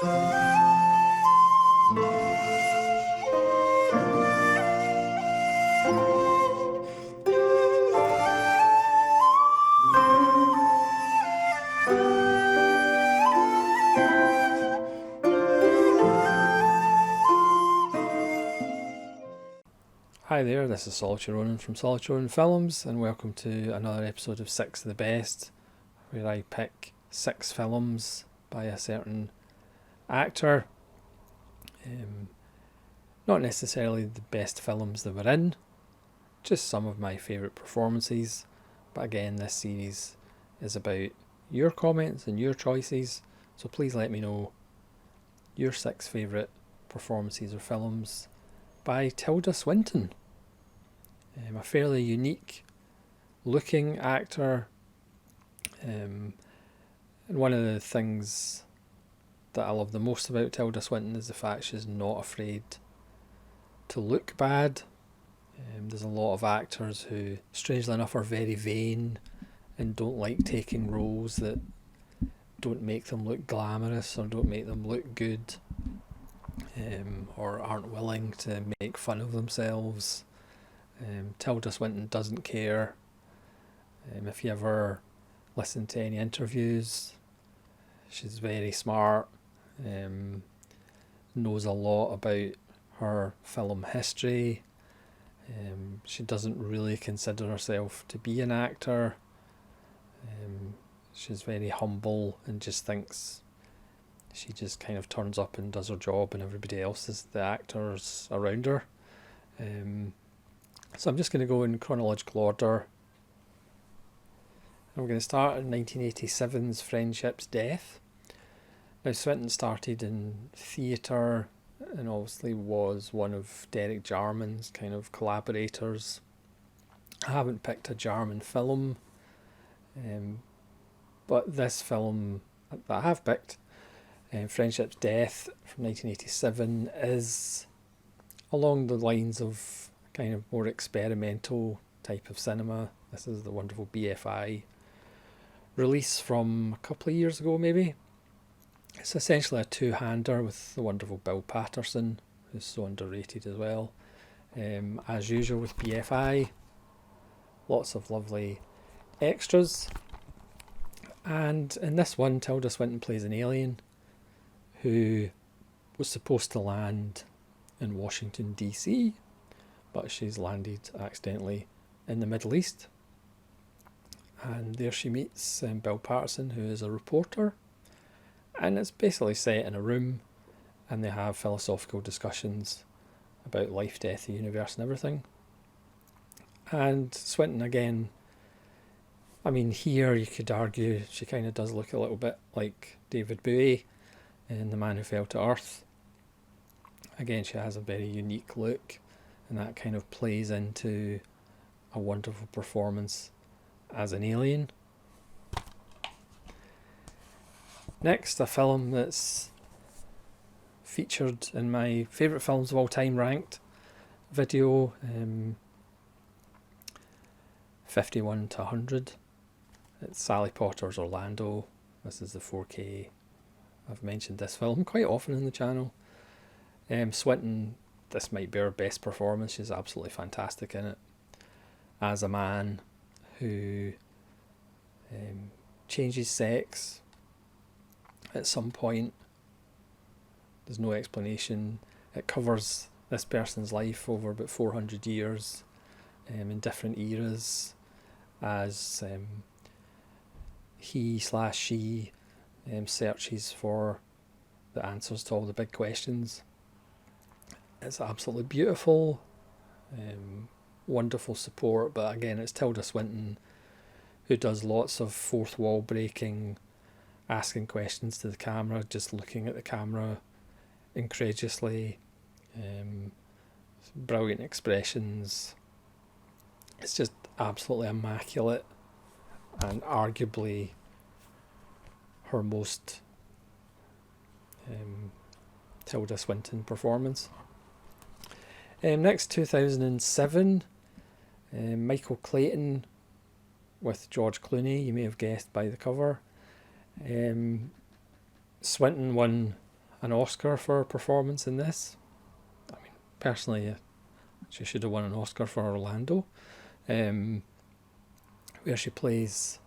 Hi there, this is Solitary Ronin from Solitary Ronin Films, and welcome to another episode of 6 of the Best, where I pick 6 films by a certain actor. Not necessarily the best films they were in, just some of my favourite performances. But again, this series is about your comments and your choices, so please let me know your 6 favourite performances or films by Tilda Swinton. A fairly unique looking actor, and one of the things that I love the most about Tilda Swinton is the fact she's not afraid to look bad. There's a lot of actors who, strangely enough, are very vain and don't like taking roles that don't make them look glamorous or don't make them look good, or aren't willing to make fun of themselves. Tilda Swinton doesn't care. If you ever listen to any interviews, she's very smart, knows a lot about her film history. She doesn't really consider herself to be an actor. She's very humble and just thinks she just kind of turns up and does her job and everybody else is the actors around her. So I'm just going to go in chronological order. I'm going to start in 1987's Friendship's Death. Now, Swinton started in theatre and obviously was one of Derek Jarman's kind of collaborators. I haven't picked a Jarman film, but this film that I have picked, Friendship's Death from 1987, is along the lines of kind of more experimental type of cinema. This is the wonderful BFI release from a couple of years ago maybe. It's essentially a two-hander with the wonderful Bill Patterson, who's so underrated as well. As usual with BFI, lots of lovely extras. And in this one, Tilda Swinton plays an alien who was supposed to land in Washington DC, but she's landed accidentally in the Middle East. And there she meets Bill Patterson, who is a reporter. And it's basically set in a room, and they have philosophical discussions about life, death, the universe and everything. And Swinton again, I mean, here you could argue she kind of does look a little bit like David Bowie in The Man Who Fell to Earth. Again, she has a very unique look, and that kind of plays into a wonderful performance as an alien. Next, a film that's featured in my favourite films of all time ranked video, 51 to 100. It's Sally Potter's Orlando. This is the 4K. I've mentioned this film quite often in the channel. Swinton, this might be her best performance. She's absolutely fantastic in it. As a man who changes sex at some point. There's no explanation. It covers this person's life over about 400 years in different eras as he/she searches for the answers to all the big questions. It's absolutely beautiful, wonderful support, but again it's Tilda Swinton who does lots of fourth wall breaking, asking questions to the camera, just looking at the camera incredulously, brilliant expressions. It's just absolutely immaculate and arguably her most Tilda Swinton performance. Next, 2007, Michael Clayton with George Clooney. You may have guessed by the cover. Swinton won an Oscar for her performance in this. I mean, personally, she should have won an Oscar for Orlando, where she plays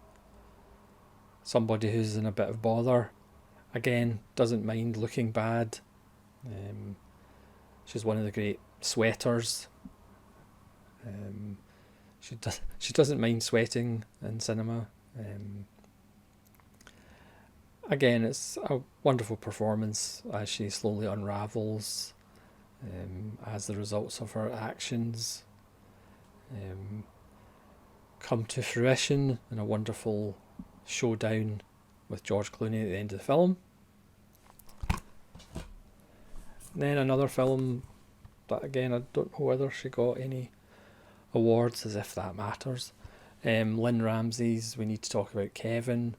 somebody who's in a bit of bother. Again, doesn't mind looking bad. She's one of the great sweaters. She doesn't mind sweating in cinema. Again, it's a wonderful performance as she slowly unravels as the results of her actions come to fruition in a wonderful showdown with George Clooney at the end of the film. Then another film that, again, I don't know whether she got any awards, as if that matters. Lynn Ramsey's We Need to Talk About Kevin,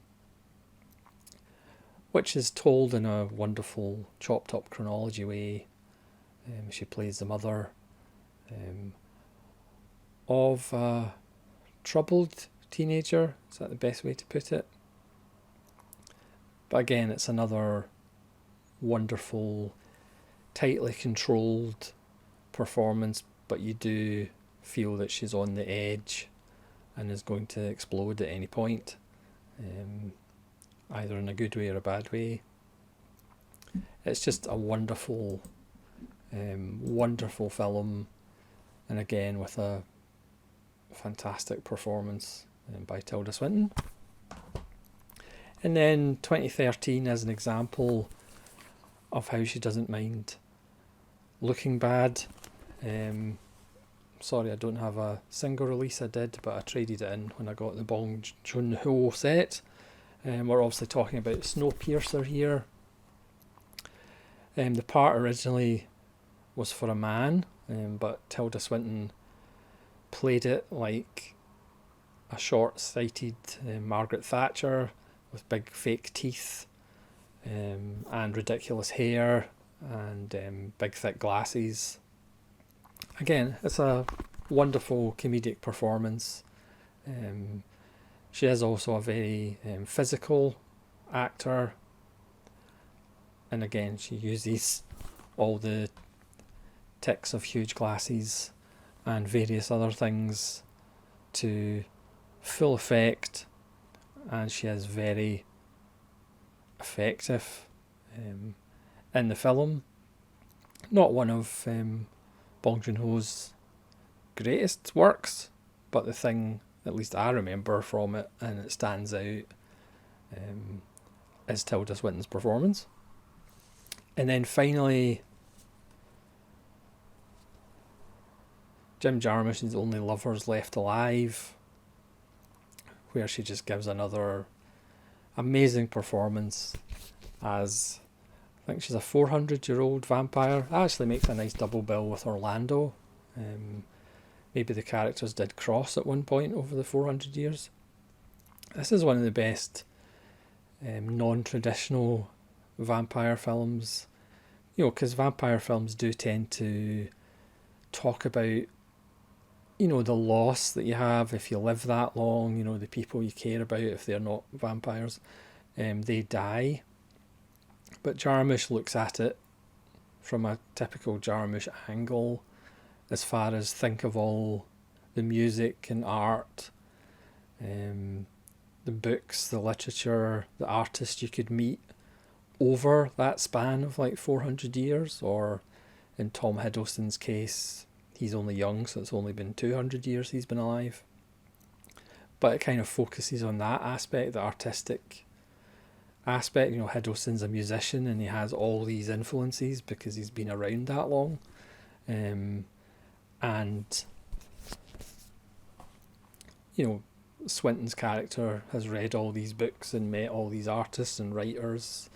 which is told in a wonderful chopped up chronology way. She plays the mother of a troubled teenager. Is that the best way to put it? But again, it's another wonderful, tightly controlled performance, but you do feel that she's on the edge and is going to explode at any point, either in a good way or a bad way. It's just a wonderful, wonderful film, and again with a fantastic performance by Tilda Swinton. And then 2013 as an example of how she doesn't mind looking bad. Sorry, I don't have a single release. I did, but I traded it in when I got the Bong Joon-ho set. We're obviously talking about Snowpiercer here. The part originally was for a man, but Tilda Swinton played it like a short-sighted Margaret Thatcher with big fake teeth and ridiculous hair and big thick glasses. Again, it's a wonderful comedic performance. She is also a very physical actor, and again she uses all the tics of huge glasses and various other things to full effect, and she is very effective in the film. Not one of Bong Joon-ho's greatest works, but the thing at least I remember from it, and it stands out, is Tilda Swinton's performance. And then finally, Jim Jarmusch's Only Lovers Left Alive, where she just gives another amazing performance as, I think she's a 400-year-old vampire. Actually makes a nice double bill with Orlando. Maybe the characters did cross at one point over the 400 years. This is one of the best non-traditional vampire films. You know, because vampire films do tend to talk about, you know, the loss that you have if you live that long, you know, the people you care about, if they're not vampires, they die. But Jarmusch looks at it from a typical Jarmusch angle, as far as think of all the music and art, the books, the literature, the artists you could meet over that span of like 400 years, or in Tom Hiddleston's case, he's only young, so it's only been 200 years he's been alive. But it kind of focuses on that aspect, the artistic aspect. You know, Hiddleston's a musician and he has all these influences because he's been around that long. And, you know, Swinton's character has read all these books and met all these artists and writers.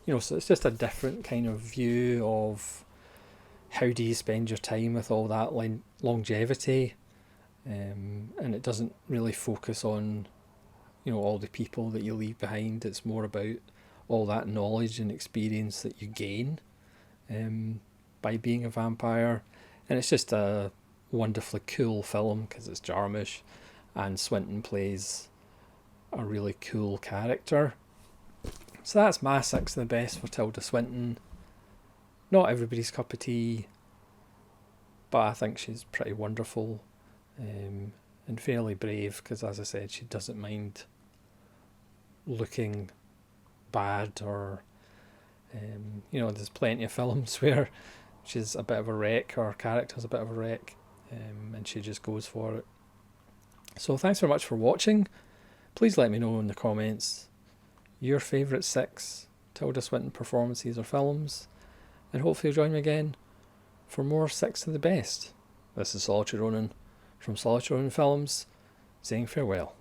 You know, so it's just a different kind of view of how do you spend your time with all that longevity. And it doesn't really focus on, you know, all the people that you leave behind. It's more about all that knowledge and experience that you gain by being a vampire. And it's just a wonderfully cool film because it's Jarmusch and Swinton plays a really cool character. So that's my 6 of the best for Tilda Swinton. Not everybody's cup of tea, but I think she's pretty wonderful, and fairly brave, because as I said, she doesn't mind looking bad, or there's plenty of films where she's a bit of a wreck, or her character's a bit of a wreck, and she just goes for it. So thanks very much for watching. Please let me know in the comments your favourite 6 Tilda Swinton performances or films, and hopefully you'll join me again for more 6 of the best. This is Solitary Ronin from Solitary Ronin Films, saying farewell.